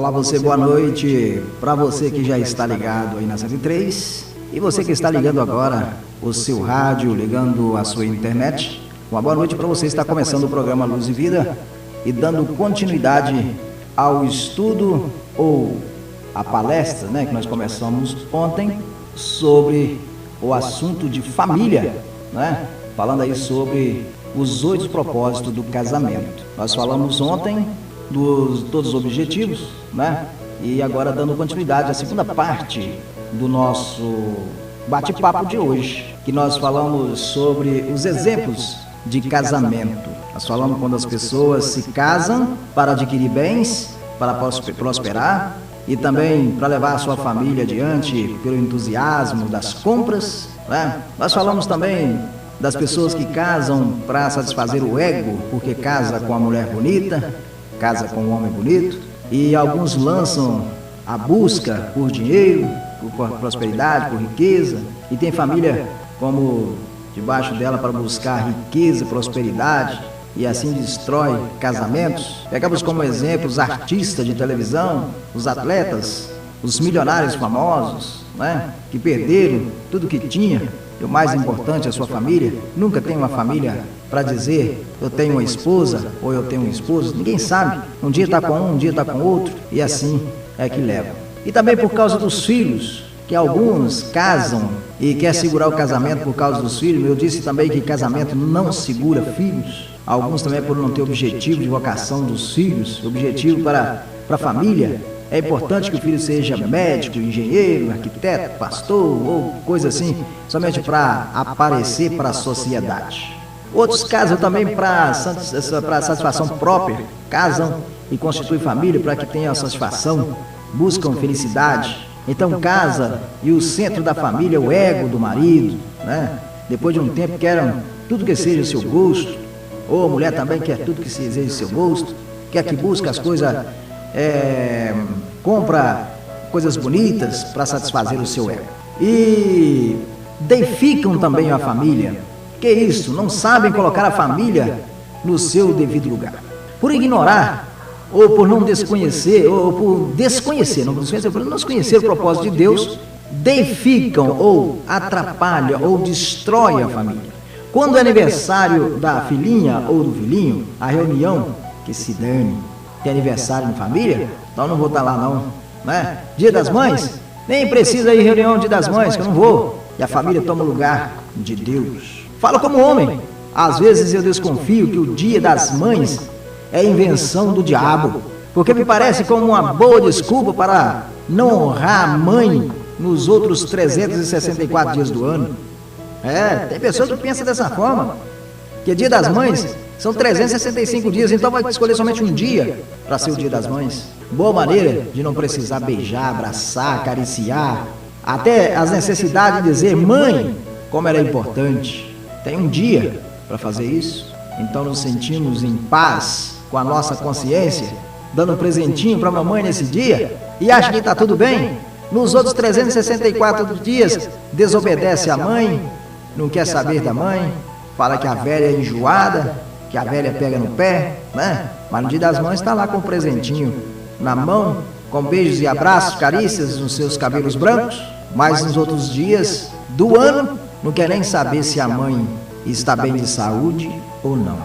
Olá você, boa noite. Para você que já está ligado aí na 103 e você que está ligando agora o seu rádio, ligando a sua internet, uma boa noite para você. Está começando o programa Luz e Vida e dando continuidade ao estudo ou a palestra, que nós começamos ontem sobre o assunto de família, falando aí sobre os 8 propósitos do casamento. Nós falamos ontem dos todos os objetivos, e agora dando continuidade à segunda parte do nosso bate-papo de hoje, que nós falamos sobre os exemplos de casamento. Nós falamos quando as pessoas se casam para adquirir bens, para prosperar e também para levar a sua família adiante pelo entusiasmo das compras, Nós falamos também das pessoas que casam para satisfazer o ego, porque casa com a mulher bonita, casa com um homem bonito, e alguns lançam a busca por dinheiro, por prosperidade, por riqueza, e tem família como debaixo dela para buscar riqueza, prosperidade, e assim destrói casamentos. Pegamos como exemplo os artistas de televisão, os atletas, os milionários famosos, que perderam tudo que tinha, e o mais importante, a sua família. Nunca tem uma família para dizer, eu tenho uma esposa ou eu tenho um esposo. Ninguém sabe, um dia está com um dia está com outro, e assim é que leva. E também por causa dos filhos, que alguns casam e quer segurar o casamento por causa dos filhos. Eu disse também que casamento não segura filhos. Alguns também por não ter objetivo de vocação dos filhos, objetivo para a família. É importante que o filho seja médico, engenheiro, arquiteto, pastor ou coisa assim, somente para aparecer para a sociedade. Outros casam também para satisfação própria, casam e constituem família para que tenham a satisfação, buscam felicidade. Então casa e o centro da família é o ego do marido, Depois de um tempo querem tudo que seja o seu gosto, ou a mulher também quer tudo que seja o seu gosto, quer que busque as coisas, compra coisas bonitas para satisfazer o seu ego. E deificam também a família. Que isso? Não sabem colocar a família no seu devido lugar. Por ignorar, ou por não desconhecer, ou por desconhecer o propósito de Deus, deificam ou atrapalham ou destroem a família. Quando é aniversário da filhinha ou do filhinho, a reunião, que se dane, tem aniversário em família, então não vou estar lá não, Dia das Mães, nem precisa ir reunião Dia das Mães, que eu não vou. E a família toma o lugar de Deus. Falo como homem, às vezes eu desconfio que o Dia das Mães é invenção do diabo, porque me parece como uma boa desculpa para não honrar a mãe nos outros 364 dias do ano. Tem pessoas que pensam dessa forma, que Dia das Mães são 365 dias, então vai escolher somente um dia para ser o Dia das Mães. Boa maneira de não precisar beijar, abraçar, acariciar, até as necessidades de dizer mãe, como era importante. Tem um dia para fazer isso, então nos sentimos em paz com a nossa consciência, dando um presentinho para a mamãe nesse dia, e acha que está tudo bem. Nos outros 364 dias, desobedece a mãe, não quer saber da mãe, fala que a velha é enjoada, que a velha pega no pé, Mas no Dia das Mães está lá com um presentinho na mão, com beijos e abraços, carícias nos seus cabelos brancos, mas nos outros dias do ano, não quer nem saber se a mãe está bem de saúde ou não.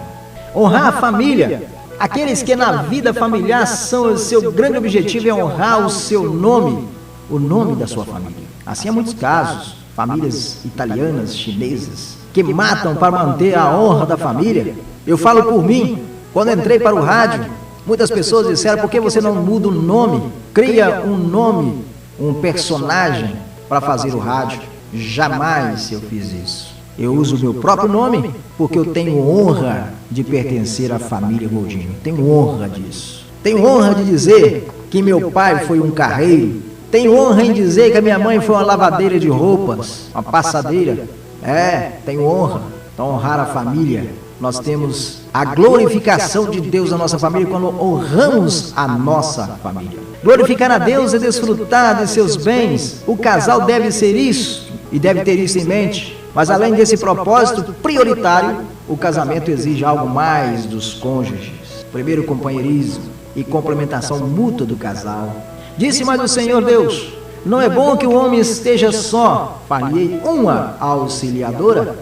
Honrar a família. Aqueles que na vida familiar são o seu grande objetivo é honrar o seu nome, o nome da sua família. Assim há muitos casos, famílias italianas, chinesas, que matam para manter a honra da família. Eu falo por mim, quando entrei para o rádio, muitas pessoas disseram, por que você não muda o nome? Cria um nome, um personagem para fazer o rádio. Jamais eu fiz isso. Eu uso o meu próprio nome porque eu tenho honra de pertencer à família Goldinho. Tenho honra disso. Tenho honra de dizer que meu pai foi um carreiro. Tenho honra em dizer que a minha mãe foi uma lavadeira de roupas, uma passadeira. Tenho honra. Então, honrar a família. Nós temos a glorificação de Deus na nossa família quando honramos a nossa família. Glorificar a Deus é desfrutar de seus bens. O casal deve ser isso e deve ter isso em mente. Mas além desse propósito prioritário, o casamento exige algo mais dos cônjuges. Primeiro, companheirismo. e complementação mútua do casal. Disse mais o Senhor Deus: não é bom que o homem esteja só, far-lhe uma auxiliadora,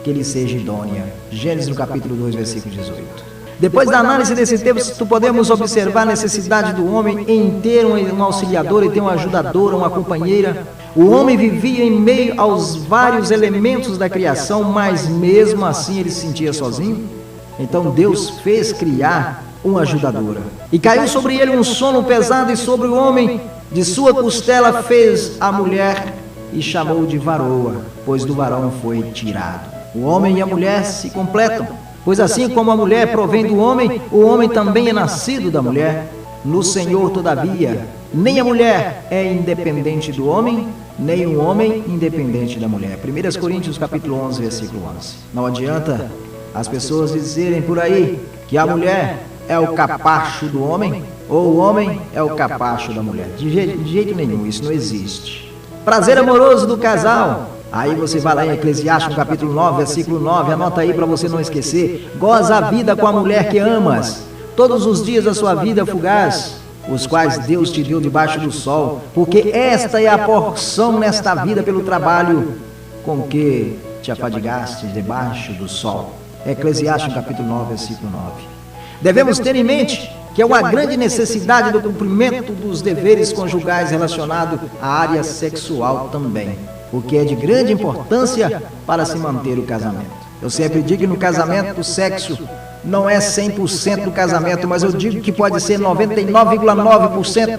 que lhe seja idônea. Gênesis no capítulo 2, versículo 18. Depois da análise desse texto, podemos observar a necessidade do homem em ter um auxiliador e ter uma ajudadora, uma companheira. O homem vivia em meio aos vários elementos da criação, mas mesmo assim ele se sentia sozinho. Então Deus fez criar uma ajudadora. E caiu sobre ele um sono pesado, e sobre o homem de sua costela fez a mulher e chamou de varoa, pois do varão foi tirado. O homem e a mulher se completam, pois assim como a mulher provém do homem, o homem também é nascido da mulher. No Senhor, todavia, nem a mulher é independente do homem, nem o homem independente da mulher. 1 Coríntios capítulo 11, versículo 11. Não adianta as pessoas dizerem por aí que a mulher é o capacho do homem, ou o homem é o capacho da mulher. De jeito nenhum, isso não existe. Prazer amoroso do casal. Aí você vai lá em Eclesiastes, capítulo 9, versículo 9, anota aí para você não esquecer. Goza a vida com a mulher que amas, todos os dias da sua vida fugaz, os quais Deus te deu debaixo do sol, porque esta é a porção nesta vida pelo trabalho com que te afadigaste debaixo do sol. Eclesiastes, capítulo 9, versículo 9. Devemos ter em mente que é uma grande necessidade do cumprimento dos deveres conjugais relacionado à área sexual também, o que é de grande importância para se manter o casamento. Eu sempre digo que no casamento o sexo não é 100% do casamento, mas eu digo que pode ser 99,9%,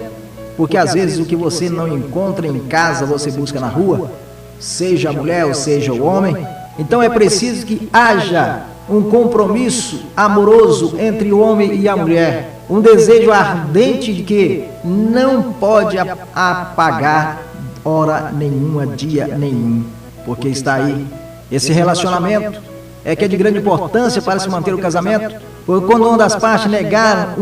porque às vezes o que você não encontra em casa, você busca na rua, seja a mulher ou seja o homem. Então é preciso que haja um compromisso amoroso entre o homem e a mulher, um desejo ardente de que não pode apagar hora nenhuma, dia nenhum, porque está aí. Esse relacionamento é que é de grande importância para se manter o casamento, porque quando uma das partes negar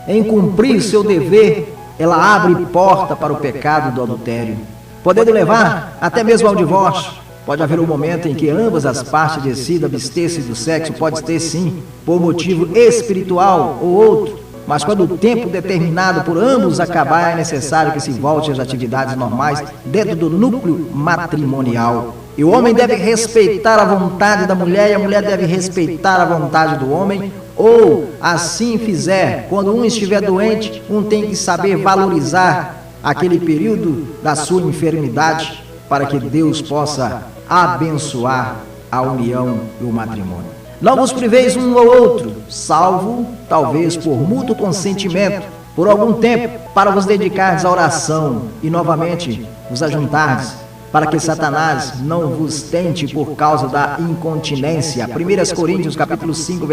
em cumprir seu dever, ela abre porta para o pecado do adultério, podendo levar até mesmo ao divórcio. Pode haver um momento em que ambas as partes decidam abster-se do sexo, pode ter sim, por motivo espiritual ou outro, mas quando o tempo determinado por ambos acabar, é necessário que se volte às atividades normais dentro do núcleo matrimonial. E o homem deve respeitar a vontade da mulher e a mulher deve respeitar a vontade do homem, ou assim fizer, quando um estiver doente, um tem que saber valorizar aquele período da sua enfermidade para que Deus possa abençoar a união e o matrimônio. Não vos priveis um ou outro, salvo, talvez por mútuo consentimento, por algum tempo, para vos dedicardes à oração e novamente vos ajuntardes, para que Satanás não vos tente por causa da incontinência. 1 Coríntios capítulo 5,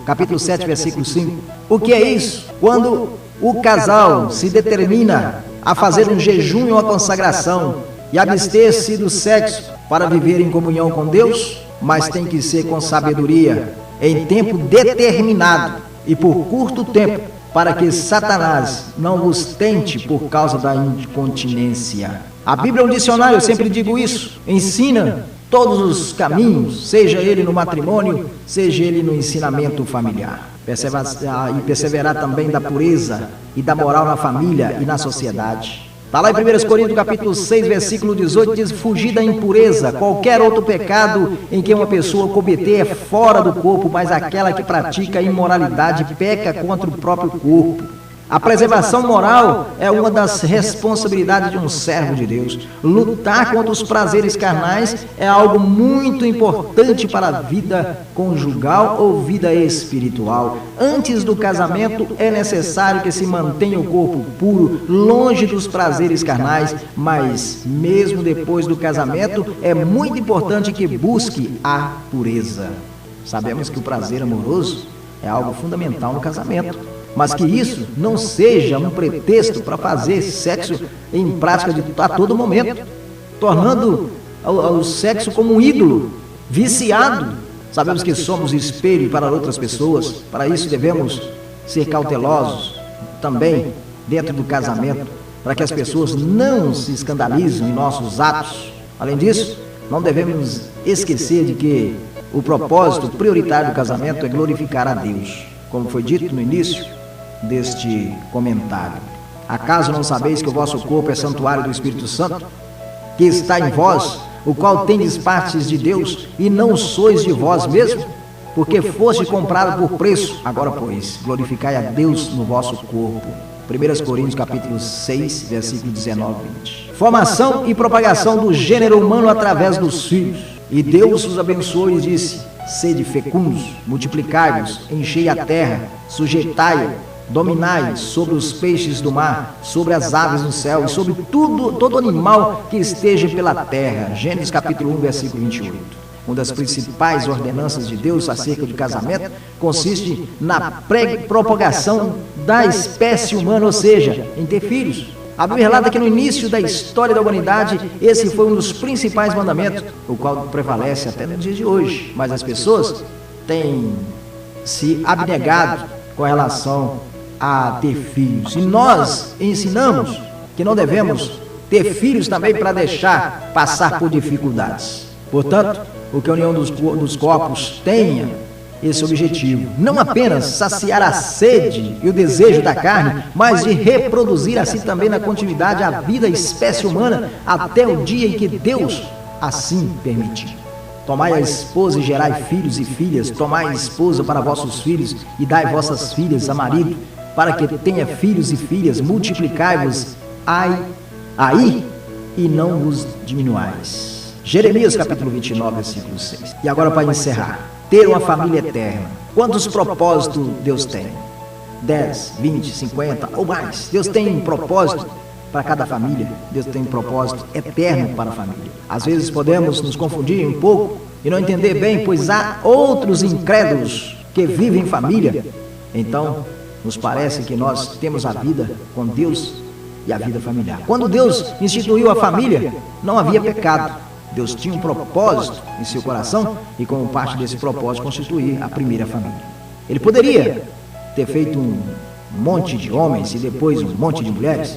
capítulo 7, versículo 5. O que é isso? Quando o casal se determina a fazer um jejum e uma consagração e abster-se do sexo para viver em comunhão com Deus, mas tem que ser com sabedoria, em tempo determinado e por curto tempo, para que Satanás não vos tente por causa da incontinência. A Bíblia é um dicionário, eu sempre digo isso, ensina todos os caminhos, seja ele no matrimônio, seja ele no ensinamento familiar. E perseverar também da pureza e da moral na família e na sociedade. Está lá em 1 Coríntios capítulo 6, versículo 18, diz: fugir da impureza. Qualquer outro pecado em que uma pessoa cometer é fora do corpo, mas aquela que pratica a imoralidade peca contra o próprio corpo. A preservação moral é uma das responsabilidades de um servo de Deus. Lutar contra os prazeres carnais é algo muito importante para a vida conjugal ou vida espiritual. Antes do casamento é necessário que se mantenha o corpo puro, longe dos prazeres carnais, mas mesmo depois do casamento é muito importante que busque a pureza. Sabemos que o prazer amoroso é algo fundamental no casamento, mas que isso não seja um pretexto para fazer sexo em prática a todo momento, tornando o sexo como um ídolo, viciado. Sabemos que somos espelho para outras pessoas, para isso devemos ser cautelosos também dentro do casamento, para que as pessoas não se escandalizem em nossos atos. Além disso, não devemos esquecer de que o propósito prioritário do casamento é glorificar a Deus. Como foi dito no início, deste comentário. Acaso não sabeis que o vosso corpo é santuário do Espírito Santo, que está em vós, o qual tendes partes de Deus, e não sois de vós mesmo? Porque foste comprado por preço. Agora, pois, glorificai a Deus no vosso corpo. 1 Coríntios capítulo 6, versículo 19 e 20. Formação e propagação do gênero humano através dos filhos. E Deus os abençoou e disse: sede fecundos, multiplicai-vos, enchei a terra, sujeitai-a, dominai sobre os peixes do mar, sobre as aves do céu e sobre todo animal que esteja pela terra. Gênesis capítulo 1, versículo 28. Uma das principais ordenanças de Deus acerca de casamento consiste na propagação da espécie humana, ou seja, em ter filhos. A Bíblia relata que no início da história da humanidade, esse foi um dos principais mandamentos, o qual prevalece até nos dias de hoje. Mas as pessoas têm se abnegado com relação a ter filhos. E nós ensinamos que não devemos ter filhos também para deixar passar por dificuldades. Portanto, o que a união dos corpos tenha esse objetivo, não apenas saciar a sede e o desejo da carne, mas de reproduzir assim também na continuidade a vida da espécie humana até o dia em que Deus assim permitir. Tomai a esposa e gerai filhos e filhas, tomai a esposa para vossos filhos e dai vossas filhas a marido, para que tenha filhos e filhas, multiplicai-vos aí e não vos diminuais. Jeremias capítulo 29, versículo 6. E agora, para encerrar, ter uma família eterna. Quantos propósitos Deus tem? 10, 20, 50 ou mais. Deus tem um propósito para cada família. Deus tem um propósito eterno para a família. Às vezes podemos nos confundir um pouco e não entender bem, pois há outros incrédulos que vivem em família. Então, nos parece que nós temos a vida com Deus e a vida familiar. Quando Deus instituiu a família, não havia pecado. Deus tinha um propósito em seu coração e, como parte desse propósito, constituir a primeira família. Ele poderia ter feito um monte de homens e depois um monte de mulheres.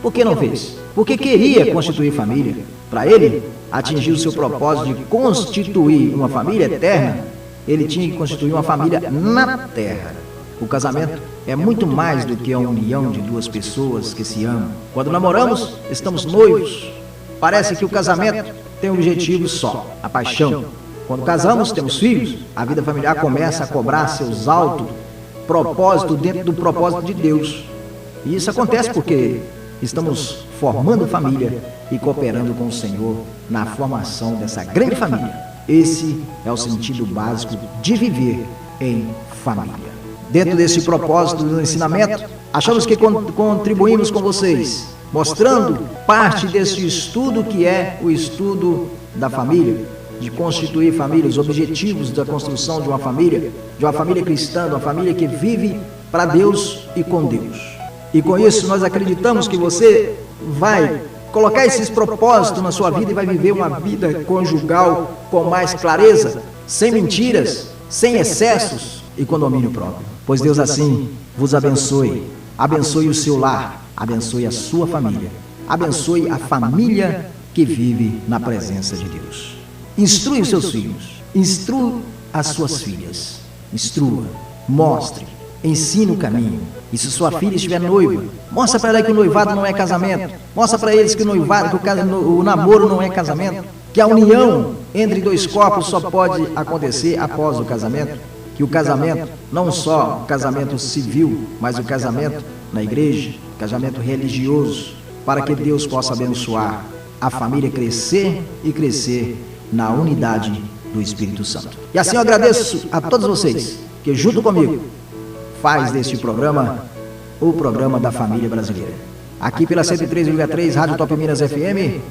Por que não fez? Porque queria constituir família. Para ele atingir o seu propósito de constituir uma família eterna, ele tinha que constituir uma família na terra. O casamento é muito mais do que a união de duas pessoas que se amam. Quando namoramos, estamos noivos. Parece que o casamento tem um objetivo só, a paixão. Quando casamos, temos filhos, a vida familiar começa a cobrar seus altos propósitos dentro do propósito de Deus. E isso acontece porque estamos formando família e cooperando com o Senhor na formação dessa grande família. Esse é o sentido básico de viver em família. Dentro desse propósito do ensinamento, achamos que contribuímos com vocês, mostrando parte desse estudo que é o estudo da família, de constituir família, os objetivos da construção de uma família cristã, de uma família que vive para Deus e com Deus. E com isso nós acreditamos que você vai colocar esses propósitos na sua vida e vai viver uma vida conjugal com mais clareza, sem mentiras, sem excessos e com domínio próprio. Pois Deus assim vos abençoe, abençoe o seu lar, abençoe a sua família, abençoe a família que vive na presença de Deus. Instrui os seus filhos, instrua as suas filhas, instrua, mostre, ensine o caminho. E se sua filha estiver noiva, mostra para ela que o noivado não é casamento, mostra para eles que o namoro não é casamento, que a união entre dois corpos só pode acontecer após o casamento, que o casamento, não só o casamento civil, mas o casamento na igreja, casamento religioso, para que Deus possa abençoar a família crescer e crescer na unidade do Espírito Santo. E assim eu agradeço a todos vocês que junto comigo faz deste programa o programa da família brasileira. Aqui pela 103,3 Rádio Top Minas FM,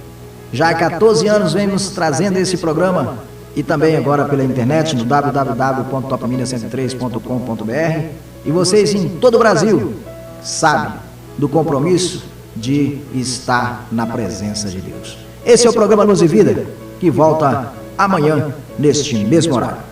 já há 14 anos vemos trazendo esse programa e também agora pela internet no www.topminas103.com.br. E vocês em todo o Brasil sabem do compromisso de estar na presença de Deus. Esse é o programa Luz e Vida, que volta amanhã neste mesmo horário.